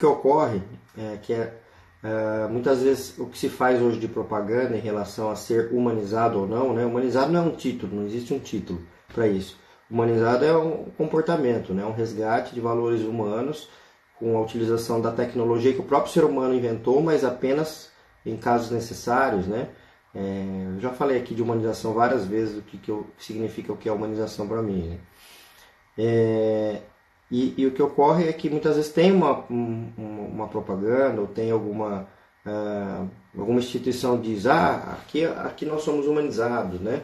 que ocorre muitas vezes o que se faz hoje de propaganda em relação a ser humanizado ou não, né? Humanizado não é um título, não existe um título para isso. Humanizado é um comportamento, né? Um resgate de valores humanos com a utilização da tecnologia que o próprio ser humano inventou, mas apenas em casos necessários, né? Eu já falei aqui de humanização várias vezes, o que significa o que é humanização para mim, né? E o que ocorre é que muitas vezes tem uma propaganda ou tem alguma instituição que diz, aqui nós somos humanizados, né?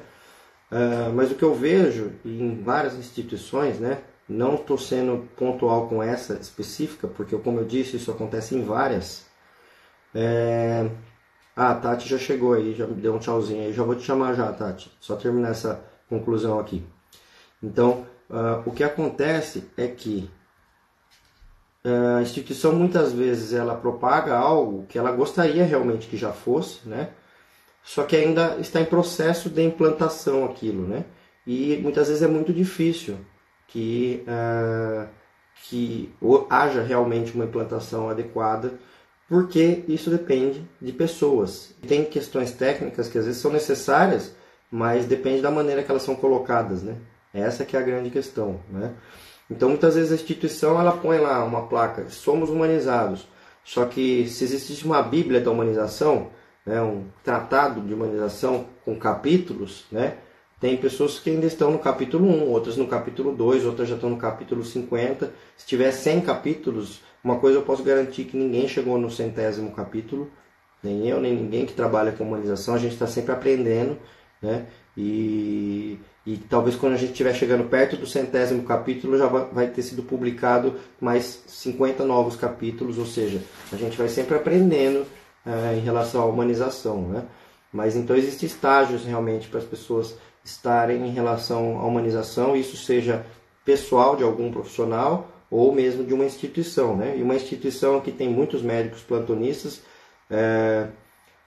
Mas o que eu vejo em várias instituições, né? Não estou sendo pontual com essa específica, porque como eu disse, isso acontece em várias. A Tati já chegou aí, já me deu um tchauzinho aí, já vou te chamar já, Tati. Só terminar essa conclusão aqui. Então, o que acontece é que a instituição muitas vezes ela propaga algo que ela gostaria realmente que já fosse, né? Só que ainda está em processo de implantação aquilo, né? E muitas vezes é muito difícil que haja realmente uma implantação adequada, porque isso depende de pessoas. Tem questões técnicas que às vezes são necessárias, mas depende da maneira que elas são colocadas, né? Essa que é a grande questão, né? Então muitas vezes a instituição ela põe lá uma placa, somos humanizados. Só que se existisse uma Bíblia da humanização, né, um tratado de humanização com capítulos, né, tem pessoas que ainda estão no capítulo 1, outras no capítulo 2, outras já estão no capítulo 50. Se tiver 100 capítulos, uma coisa eu posso garantir que ninguém chegou no 100º capítulo, nem eu, nem ninguém que trabalha com humanização, a gente está sempre aprendendo, né? E talvez quando a gente estiver chegando perto do 100º capítulo já vai ter sido publicado mais 50 novos capítulos, ou seja, a gente vai sempre aprendendo em relação à humanização, né? Mas então existem estágios realmente para as pessoas estarem em relação à humanização, isso seja pessoal de algum profissional ou mesmo de uma instituição, né? E uma instituição que tem muitos médicos plantonistas,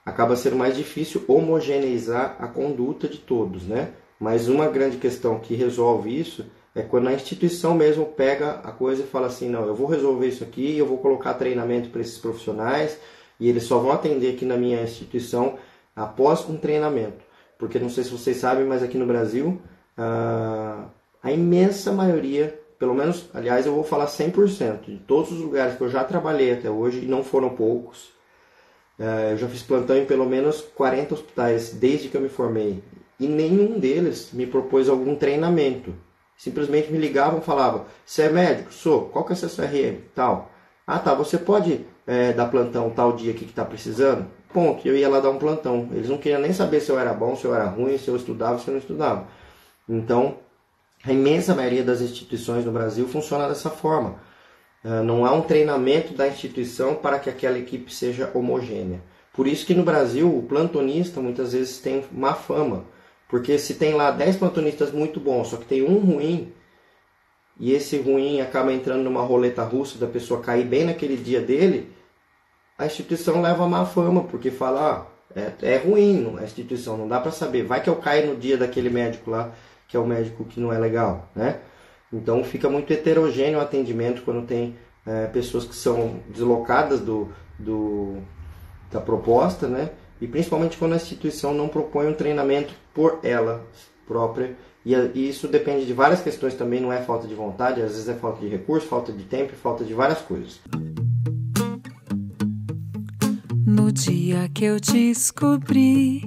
acaba sendo mais difícil homogeneizar a conduta de todos, né? Mas uma grande questão que resolve isso é quando a instituição mesmo pega a coisa e fala assim, não, eu vou resolver isso aqui, eu vou colocar treinamento para esses profissionais e eles só vão atender aqui na minha instituição após um treinamento. Porque não sei se vocês sabem, mas aqui no Brasil, a imensa maioria, pelo menos, aliás, eu vou falar 100%, de todos os lugares que eu já trabalhei até hoje, e não foram poucos, eu já fiz plantão em pelo menos 40 hospitais desde que eu me formei. E nenhum deles me propôs algum treinamento. Simplesmente me ligavam e falavam, você é médico? Sou. Qual que é a sua RM? Tal. Ah, tá, você pode dar plantão tal dia aqui que está precisando? Ponto. Eu ia lá dar um plantão. Eles não queriam nem saber se eu era bom, se eu era ruim, se eu estudava, se eu não estudava. Então, a imensa maioria das instituições no Brasil funciona dessa forma. Não há um treinamento da instituição para que aquela equipe seja homogênea. Por isso que no Brasil o plantonista muitas vezes tem má fama. Porque se tem lá 10 plantonistas muito bons, só que tem um ruim, e esse ruim acaba entrando numa roleta russa da pessoa cair bem naquele dia dele, a instituição leva má fama, porque fala, é ruim a instituição, não dá para saber. Vai que eu caio no dia daquele médico lá, que é o médico que não é legal, né? Então fica muito heterogêneo o atendimento quando tem pessoas que são deslocadas da proposta, né? E principalmente quando a instituição não propõe um treinamento por ela própria. E isso depende de várias questões também, não é falta de vontade, às vezes é falta de recurso, falta de tempo e falta de várias coisas. No dia que eu descobri